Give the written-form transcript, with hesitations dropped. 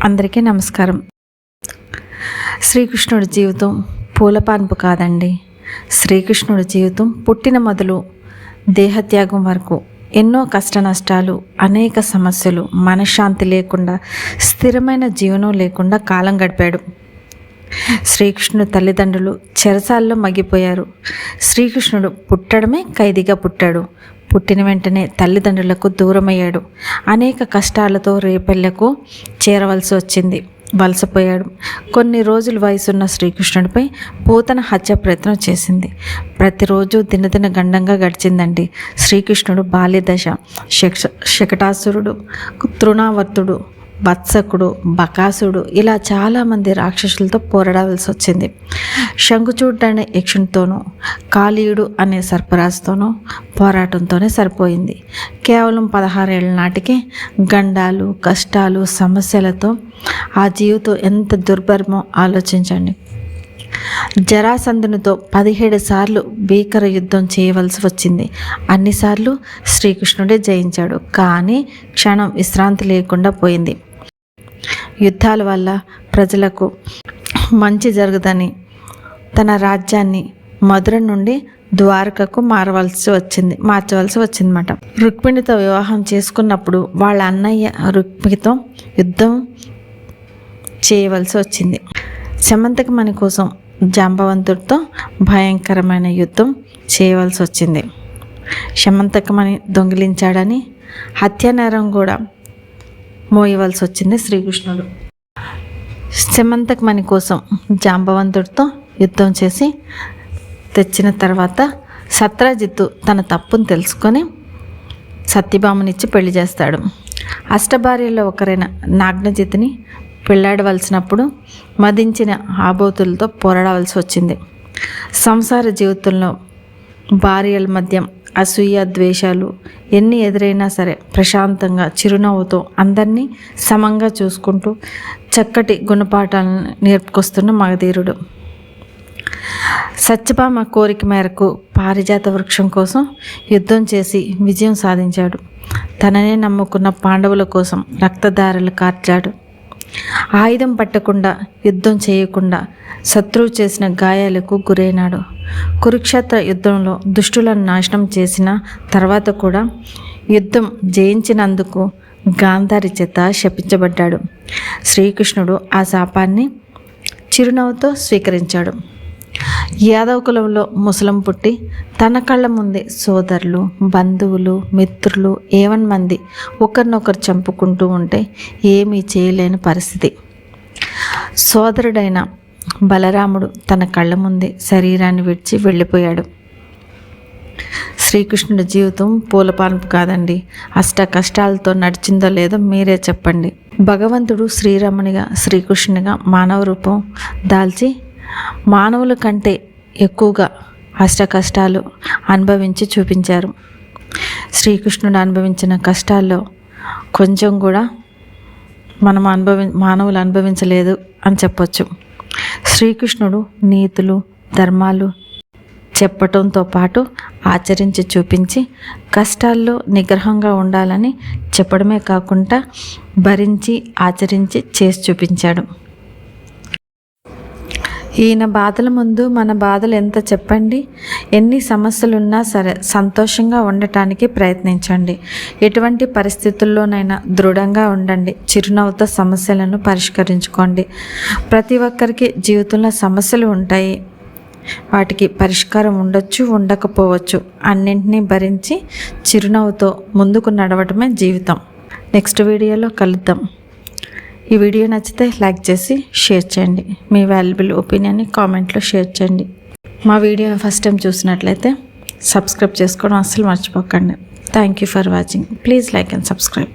అందరికీ నమస్కారం. శ్రీకృష్ణుడి జీవితం పూలపాన్పు కాదండి. శ్రీకృష్ణుడి జీవితం పుట్టిన మొదలు దేహత్యాగం వరకు ఎన్నో కష్ట నష్టాలు, అనేక సమస్యలు, మనశ్శాంతి లేకుండా, స్థిరమైన జీవనం లేకుండా కాలం గడిపాడు. శ్రీకృష్ణుడు తల్లిదండ్రులు చెరసాల్లో మగ్గిపోయారు. శ్రీకృష్ణుడు పుట్టడమే ఖైదీగా పుట్టాడు. పుట్టిన వెంటనే తల్లిదండ్రులకు దూరమయ్యాడు. అనేక కష్టాలతో రేపల్లెకు చేరవలసి వచ్చింది. వలసపోయాడు. కొన్ని రోజుల వయసున్న శ్రీకృష్ణుడిపై పూతన హత్య ప్రయత్నం చేసింది. ప్రతిరోజు దినదిన గండంగా గడిచిందండి. శ్రీకృష్ణుడు బాల్యదశ శకటాసురుడు, తృణావర్తుడు, వత్సకుడు, బకాసుడు ఇలా చాలామంది రాక్షసులతో పోరాడాల్సి వచ్చింది. శంఖుచూడ్ అనే యక్షునితోనూ, కాళీయుడు అనే సర్పరాజుతోనూ పోరాటంతోనే సరిపోయింది. కేవలం 16 ఏళ్ల నాటికి గండాలు, కష్టాలు, సమస్యలతో ఆ జీవితం ఎంత దుర్భరమో ఆలోచించండి. జరాసంధునితో 17 సార్లు భీకర యుద్ధం చేయవలసి వచ్చింది. అన్నిసార్లు శ్రీకృష్ణుడే జయించాడు. కానీ క్షణం విశ్రాంతి లేకుండా పోయింది. యుద్ధాల వల్ల ప్రజలకు మంచి జరగదని తన రాజ్యాన్ని మధుర నుండి ద్వారకకు మార్చవలసి వచ్చిందన్నమాట. రుక్మిణితో వివాహం చేసుకున్నప్పుడు వాళ్ళ అన్నయ్య రుక్మిణితో యుద్ధం చేయవలసి వచ్చింది. శమంతకమణి కోసం జాంబవంతుడితో భయంకరమైన యుద్ధం చేయవలసి వచ్చింది. శమంతకమణి దొంగిలించాడని హత్యానేరం కూడా మోయవలసి వచ్చింది శ్రీకృష్ణుడు. శమంతకమణి కోసం జాంబవంతుడితో యుద్ధం చేసి తెచ్చిన తర్వాత సత్రజిత్తు తన తప్పును తెలుసుకొని సత్యభామనిచ్చి పెళ్లి చేస్తాడు. అష్టభార్యలో ఒకరైన నాగ్నజిత్తుని పెళ్లాడవలసినప్పుడు మదించిన ఆబోతులతో పోరాడవలసి వచ్చింది. సంసార జీవితంలో భార్యల మధ్య అసూయ, ద్వేషాలు ఎన్ని ఎదురైనా సరే ప్రశాంతంగా చిరునవ్వుతో అందరినీ సమంగా చూసుకుంటూ చక్కటి గుణపాఠాలను నేర్పుకొస్తున్న మగధీరుడు. సత్యభామ కోరిక మేరకు పారిజాత వృక్షం కోసం యుద్ధం చేసి విజయం సాధించాడు. తననే నమ్ముకున్న పాండవుల కోసం రక్తధారలు కార్చాడు. ఆయుధం పట్టకుండా, యుద్ధం చేయకుండా శత్రువు చేసిన గాయాలకు గురైనాడు. కురుక్షేత్ర యుద్ధంలో దుష్టులను నాశనం చేసిన తర్వాత కూడా యుద్ధం జయించినందుకు గాంధారి చేత శపించబడ్డాడు. శ్రీకృష్ణుడు ఆ శాపాన్ని చిరునవ్వుతో స్వీకరించాడు. యాదవ కులంలో ముసలం పుట్టి తన కళ్ళ ముందే సోదరులు, బంధువులు, మిత్రులు మంది ఒకరినొకరు చంపుకుంటూ ఉంటే ఏమీ చేయలేని పరిస్థితి. సోదరుడైన బలరాముడు తన కళ్ళ ముందే శరీరాన్ని విడిచి వెళ్ళిపోయాడు. శ్రీకృష్ణుడి జీవితం పూలపాన్పు కాదండి. అష్ట కష్టాలతో నడిచిందో లేదో మీరే చెప్పండి. భగవంతుడు శ్రీరామునిగా, శ్రీకృష్ణునిగా మానవ రూపం దాల్చి మానవుల కంటే ఎక్కువగా అష్ట కష్టాలు అనుభవించి చూపించారు. శ్రీకృష్ణుడు అనుభవించిన కష్టాల్లో కొంచెం కూడా మానవులు అనుభవించలేదు అని చెప్పొచ్చు. శ్రీకృష్ణుడు నీతులు, ధర్మాలు చెప్పటంతో పాటు ఆచరించి చూపించి కష్టాల్లో నిగ్రహంగా ఉండాలని చెప్పడమే కాకుండా భరించి ఆచరించి చేసి చూపించాడు. ఈయన బాధల ముందు మన బాధలు ఎంత చెప్పండి. ఎన్ని సమస్యలున్నా సరే సంతోషంగా ఉండటానికి ప్రయత్నించండి. ఎటువంటి పరిస్థితుల్లోనైనా దృఢంగా ఉండండి. చిరునవ్వుతో సమస్యలను పరిష్కరించుకోండి. ప్రతి ఒక్కరికి జీవితంలో సమస్యలు ఉంటాయి. వాటికి పరిష్కారం ఉండొచ్చు, ఉండకపోవచ్చు. అన్నింటినీ భరించి చిరునవ్వుతో ముందుకు నడవటమే జీవితం. నెక్స్ట్ వీడియోలో కలుద్దాం. ఈ వీడియో నచ్చితే లైక్ చేసి షేర్ చేయండి. మీ వాల్యుబుల్ ఒపీనియన్ని కామెంట్లో షేర్ చేయండి. మా వీడియో ఫస్ట్ టైం చూసినట్లయితే సబ్స్క్రైబ్ చేసుకోవడం అస్సలు మర్చిపోకండి. Thank you for watching. Please like and subscribe.